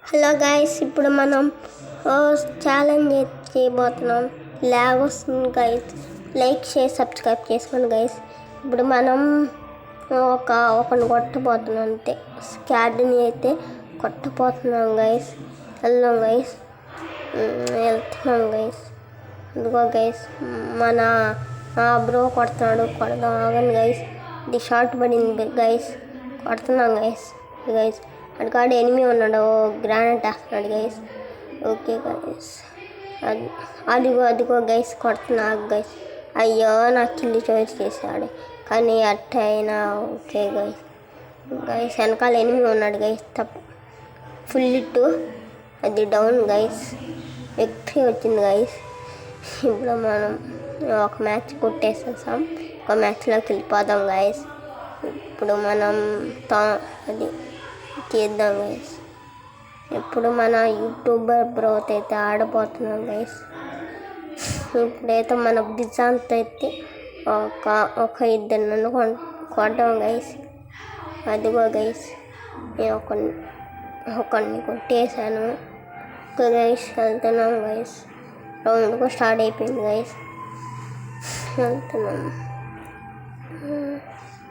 Hello guys, ఇప్పుడు మనం challenge చేయబోతున్నాం. లాగ్ వస్తుంది గైస్, లైక్ చేసి సబ్స్క్రైబ్ చేసుకోండి గైస్. ఇప్పుడు మనం ఒకరిని కొట్టబోతున్నాం, అంతే. స్కాడ్ని అయితే కొట్టబోతున్నాం గైస్. వెళ్దాం గైస్, వెళ్తున్నాం గైస్. ఇదిగో గైస్, మన బ్రో కొడుతున్నాడు. కొడదాం, ఆగండి గైస్. ఇది షార్ట్ పడింది గైస్, కొడుతున్నాం గైస్. గైస్ అడికాడు ఎనిమి ఉన్నాడు, గ్రానైట్ వేస్తున్నాడు గైస్. ఓకే గైస్, అదిగో గైస్ కొడుతున్నా గైస్. అయ్యో, నాకు కిల్లి చాయిస్ చేశాడు, కానీ అట్ట అయినా ఓకే గైస్. వెనకాల ఎనిమి ఉన్నాడు గైస్. ఫుల్ ఇట్టు, అది డౌన్ గైస్. విక్టరీ వచ్చింది గైస్. ఇప్పుడు మనం ఒక మ్యాచ్ కొట్టేసేసాం, ఒక మ్యాచ్లోకి వెళ్ళిపోదాం గైస్. ఇప్పుడు మనం అది చేద్దాం గైస్. ఇప్పుడు మన యూట్యూబర్ బ్రోత్ అయితే ఆడబోతున్నాం గైస్. ఇప్పుడైతే మన బిజాంత్ అయితే ఒక ఇద్దరు నన్ను కొట్టాం గైస్. అదిగో గైస్, నేను ఒకరిని కొట్టేశాను. ఓకే గైస్, వెళ్తున్నాం గైస్. రౌండ్కు స్టార్ట్ అయిపోయింది గైస్, వెళ్తున్నాం.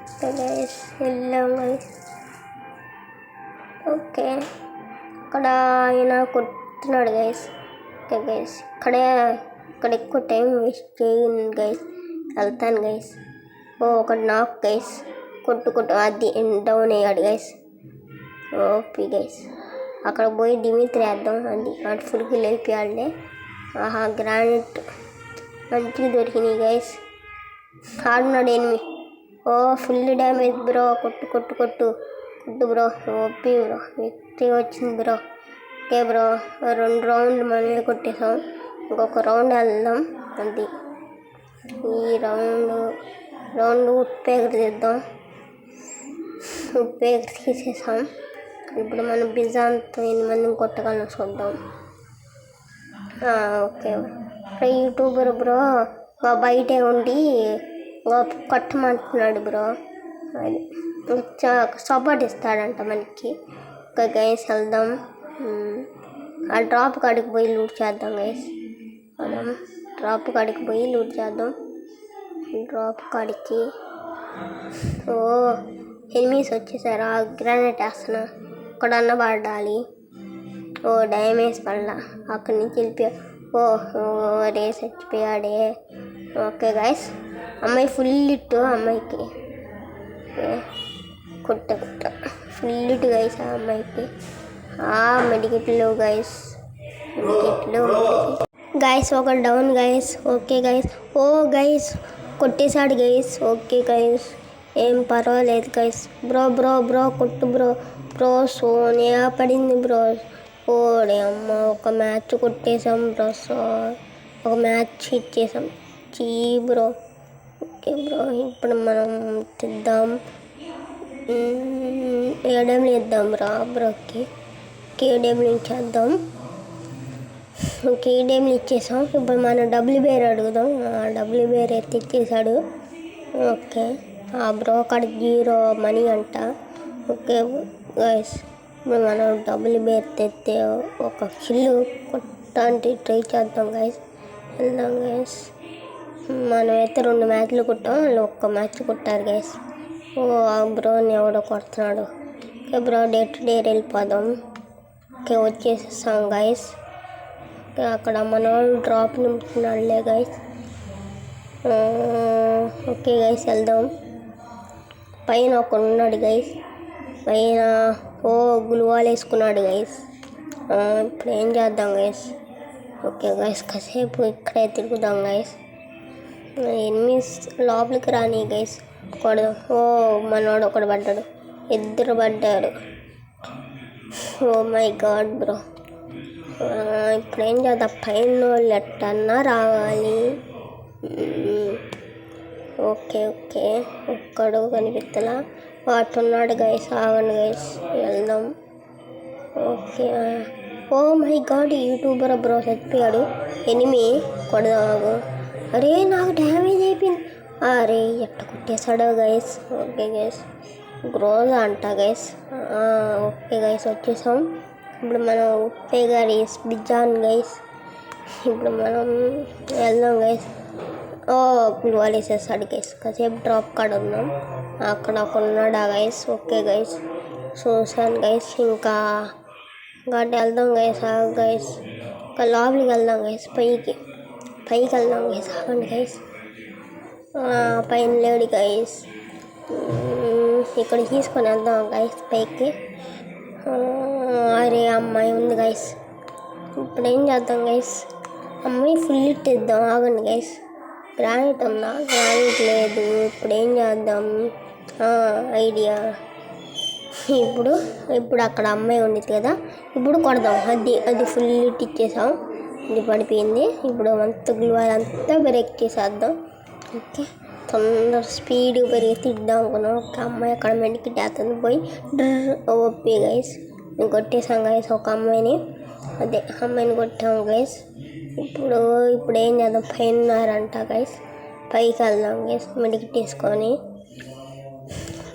ఓకే గైస్, వెళ్ళాం గైస్. ఓకే, ఇక్కడ ఆయన కొడుతున్నాడు గైస్. ఓకే గైస్, ఇక్కడ ఎక్కువ టైం వేస్ట్ చేయండి గైస్, వెళ్తాను గైస్. ఒకటి నాకు గైస్, కొట్టు అది డౌన్ అయ్యాడు గైస్. ఓపీ గైస్, అక్కడ పోయి డిమిత్రి వేద్దాం. అది అటు ఫుల్కి లేపియాలే. గ్రానైట్ మంచిగా దొరికినాయి గైస్. ఆడున్నాడు ఎనిమి. Full damage bro. కొట్టు బ్రో. ఓపీ బ్రో, విక్టరీ వచ్చింది బ్రో. ఓకే బ్రో, 2 రౌండ్లు మనమే కొట్టేసాం. ఇంకొక రౌండ్ వెళ్దాం. అది ఈ రౌండ్ ఉప్పేగర తీద్దాం. ఉప్పేగర తీసేసాం. ఇప్పుడు మనం బిజాంతో 8 మందిని కొట్టగలం చూద్దాం. ఓకే, యూట్యూబర్ బ్రో బయటే ఉండి కొట్టమంటున్నాడు బ్రో. అది సపోర్ట్ ఇస్తాడంట మనకి. ఒక గైస్ వెళ్దాం. ఆ డ్రాప్ కాడికి పోయి లూట్ చేద్దాం గైస్. మనం డ్రాప్ కాడికి పోయి లూట్ చేద్దాం. డ్రాప్ కాడికి ఎనిమీస్ వచ్చేసారు. ఆ గ్రానైట్ వేస్తున్నా, అక్కడన్న పడాలి. డ్యామేజ్ పడలా, అక్కడి నుంచి వెళ్ళిపోయా. రేస్ చచ్చిపోయాడే. ఓకే గైస్, అమ్మాయి ఫుల్ ఇట్టు. అమ్మాయికి కొట్ట ఫుల్ ఇటు గైస్. ఆ అమ్మాయికి మెడికెట్లు గైస్, మెడికెట్లు గైస్. ఒక down guys. Okay guys. Guys కొట్టేశాడు గైస్. ఓకే గైస్, ఏం పర్వాలేదు గైస్. బ్రో కొట్టు బ్రో. సోనియా పడింది బ్రో. ఓడే అమ్మ, ఒక మ్యాచ్ కొట్టేసాం బ్రో. ఒక మ్యాచ్ ఇచ్చేసాం. బ్రో. ఓకే బ్రో, ఇప్పుడు మనం తిద్దాం. ఏడబ్ల్యూ ఇద్దాం బ్రోకి. కేడబ్ల్యూ ఇచ్చేద్దాం. కేడబ్ల్యూ ఇచ్చేసాం. ఇప్పుడు మనం డబ్ల్యూ బేర్ అడుగుదాం. డబ్ల్యూ బేర్ అయితే ఇచ్చేసాడు. ఓకే, బ్రో కాడ 0 మనీ అంట. ఓకే గైస్, ఇప్పుడు మనం డబ్ల్యూ బేర్ తెస్తే ఒక కిల్లు కొట్టడానికి ట్రై చేద్దాం గైస్. వెళ్దాం గైస్. మనమైతే 2 మ్యాచ్లు కొట్టాం, వాళ్ళు 1 మ్యాచ్ కొట్టారు గైస్. బ్రోని ఎవడో కొడుతున్నాడు. Okay bro, day to day వెళ్ళిపోదాం. ఓకే, వచ్చేసేసాం గైస్. అక్కడ మన డ్రాప్ నింపుతున్నాడులే గైస్. ఓకే గైస్, వెళ్దాం. పైన ఒకడు ఉన్నాడు గైస్. పైన గ్లూవాల్ వేసుకున్నాడు గైస్. ఇప్పుడు ఏం చేద్దాం గైస్. ఓకే గైస్, కాసేపు ఇక్కడే తిరుగుదాం గైస్. ఎనిమిస్ లోపలికి రాని గైస్. మనోడు ఒకడు పడ్డాడు, 2 పడ్డారు. మై గాడ్ బ్రో, ఇప్పుడు ఏం చేద్దాం. పైన వాళ్ళు ఎట్టన్నా రావాలి. ఓకే ఒక్కడు కనిపిస్తలా. వాటున్నాడు గైస్. ఆగండి గైస్, వెళ్దాం. Okay, my god, YouTuber bro చచ్చిపోయాడు. ఎనిమి కొడదాగు. అరే, నాకు డ్యామేజ్ అయిపోయింది. అరే, ఎట్ట కొట్టేశాడో గైస్. ఓకే గైస్, గ్రోజా అంట గైస్. ఓకే గైస్, వచ్చేసాం. ఇప్పుడు మనం పేగారీస్ బిజాన్ గైస్. ఇప్పుడు మనం వెళ్దాం గైస్. గ్లూవాల్ వేసేస్తాడు గైస్. కాసేపు డ్రాప్ కాడ ఉన్నాం, అక్కడ ఒక ఉన్నాడా గైస్. ఓకే గైస్, చూసాను గైస్. ఇంకా వెళ్దాం గైస్. గైస్ ఇంకా లోపలికి వెళ్దాం గైస్. పైకి వెళ్దాం గైస్. అవ్వండి గైస్. పైన లేడు గైస్. ఇక్కడ తీసుకొని వెళ్దాం గైస్ పైకి. అరే అమ్మాయి ఉంది గైస్. ఇప్పుడు ఏం చేద్దాం గైస్? అమ్మాయి ఫుల్ హిట్ ఇద్దాం. ఆగండి గైస్. గ్రానైట్ ఉందా? గ్రానైట్ లేదు. ఇప్పుడు ఏం చేద్దాం? ఐడియా. ఇప్పుడు అక్కడ అమ్మాయి ఉండిద్ది కదా, ఇప్పుడు కొడదాం. అది ఫుల్ హిట్ ఇచ్చేసాం. ఇది పడిపోయింది. ఇప్పుడు అంతా గ్లూవాల్ అంతా బ్రేక్ చేసేద్దాం. ఓకే, తొందర స్పీడ్గా పెరిగి ఇద్దాం అనుకున్నాం. ఒక అమ్మాయి అక్కడ మెడికి డాతుంది పోయి ఓపీ గైస్. నేను కొట్టేసాం గైస్ ఒక అమ్మాయిని. అదే అమ్మాయిని కొట్టాం గైస్. ఇప్పుడు ఏం చేద్దాం? పైన ఉన్నారంట గైస్. పైకి వెళ్దాం గైస్. మెడికి తీసుకొని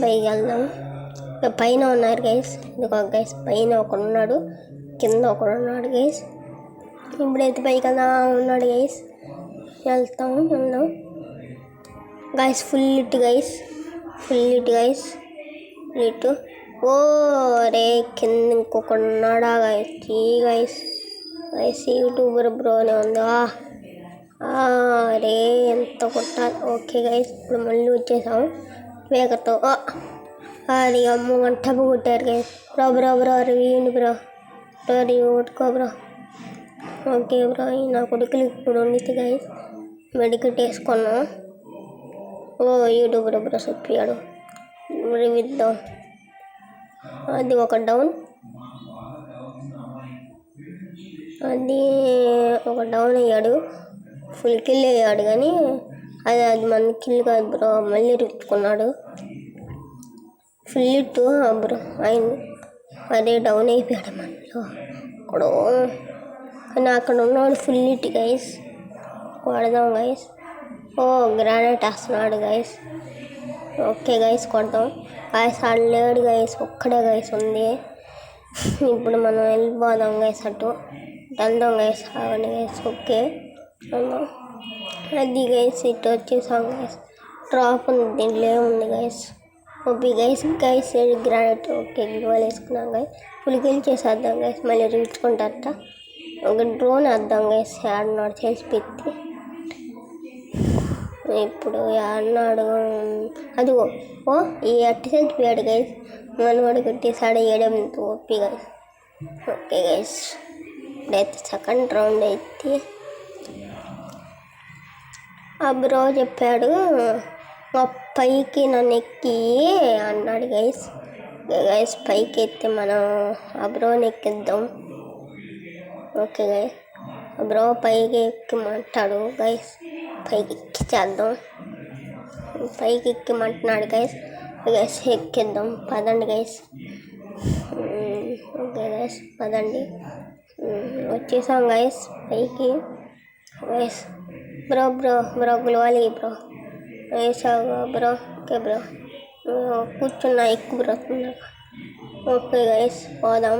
పైకి వెళ్దాం. పైన ఉన్నారు గైస్. ఇదిగో గైస్, పైన ఒకడు ఉన్నాడు, కింద ఒకడు ఉన్నాడు గైస్. ఇప్పుడైతే పైకి ఉన్నాడు గైస్. వెళ్దాం guys. Full hit guys. Hit. రే కింద ఇంకొకడు ఉన్నాడా గైస్? గైస్ యూట్యూబర్ బ్రోనే ఉందా? రే ఎంత కొట్టాలి. ఓకే గైస్, ఇప్పుడు మళ్ళీ వచ్చేసాం వేగతో. అది అమ్మ గంట కొట్టారు గైస్. బ్రో ఏంటి బ్రో కొట్టుకో బ్రో. ఓకే బ్రో, నా కొడుకులు ఇప్పుడు ఉండితే గైస్ మెడికెట్ వేసుకున్నాం. యూట్యూబర్ బ్రో చెప్పాడు. విద్దాం. అది ఒక డౌన్ అయ్యాడు. ఫుల్ కిల్ అయ్యాడు కానీ అది మన కిల్ కాదు బ్రో. మళ్ళీ రుచ్చుకున్నాడు. ఫుల్ హిట్ బ్రో ఆయన. అదే డౌన్ అయిపోయాడు మనలో ఇప్పుడు. కానీ అక్కడ ఉన్నాడు ఫుల్ హిట్ గైస్. కొడదాం గైస్. గ్రానైట్ వేస్తున్నాడు గైస్. ఓకే గైస్, కొడదాం గైస్. ఆడు లేడు గైస్, ఒక్కడే గైస్ ఉంది. ఇప్పుడు మనం వెళ్ళిపోదాం గైస్. వెళ్దాం గైస్. అవన్నీ గైస్. ఓకే అది గైస్. ఇటు వచ్చేసాం గైస్. డ్రాప్ ఉంది, దీంట్లో ఏముంది guys? OP guys. Granite. Okay, gloo wall వేసుకున్నాం గైస్. ఫుల్ కిల్ చేసేద్దాం గైస్. మళ్ళీ రీచుకుంటారట. ఒక డ్రోన్ వేద్దాం గైస్. ఆడున్నాడు చేసి పెట్టి. ఇప్పుడు అన్నాడు అదిగో. ఈ అట్టిసెంట్ పోయాడు గైస్. మనవాడు కొట్టేసాడు. ఏడెంతో ఓపీ గైస్. ఓకే గైస్, ఇప్పుడైతే సెకండ్ రౌండ్ అయితే ఆ బ్రో చెప్పాడు పైకి నన్ను ఎక్కి అన్నాడు గైస్. పైకి ఎత్తే మనం ఆ బ్రోని ఎక్కిద్దాం. ఓకే గైస్, ఆ బ్రో పైకి ఎక్కిమంటాడు గైస్. పైకి ఎక్కిచ్చేద్దాం. పైకి ఎక్కిమంటున్నాడు గైస్. ఎక్కిద్దాం. పదండి గైస్. ఓకే గైస్, పదండి. వచ్చేసాం గైస్ పైకి. గైస్ బ్రో గ్లూవాల్ బ్రో వేసావు బ్రో. ఓకే బ్రో, కూర్చున్నా. ఎక్కువ బ్రో. ఓకే గైస్, పోదాం.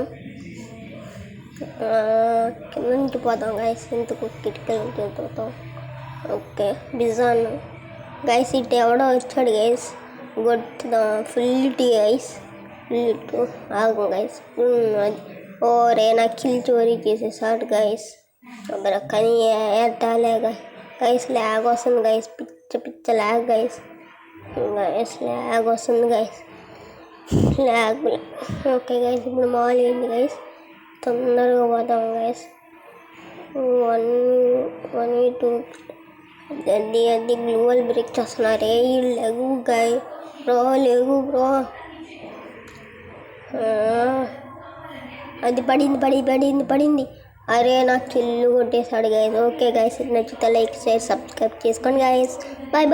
కింద నుంచి పోదాం గైస్. ఎందుకు కిటికీ నుంచి పోతాం. Okay, Bizon guys. ఇటు ఎవడో వచ్చాడు గైస్. కొట్టుదాం. ఫుల్ టీ గైస్. ఆగు గైస్. రే నా కిల్ చోరీ చేసేసాడు గైస్. కానీ ఏటాలే గైస్. ల్యాగ్ వస్తుంది గైస్. పిచ్చ ల్యాగ్ గైస్. ల్యాగ్ వస్తుంది గైస్. ఓకే గైస్, ఇప్పుడు మామూలు ఏంటి గైస్? తొందరగా పోతాం గైస్. 1 2 అది గ్లూవాల్ బ్రేక్ చేస్తున్నారే. లేవు గాయ బ్రో, లేవు బ్రో. అది పడింది. అరే నాకు కిల్లు కొట్టేసాడు గైస్. ఓకే గైస్, నచ్చితే లైక్ షేర్ సబ్స్క్రైబ్ చేసుకోండి గైస్. బాయ్.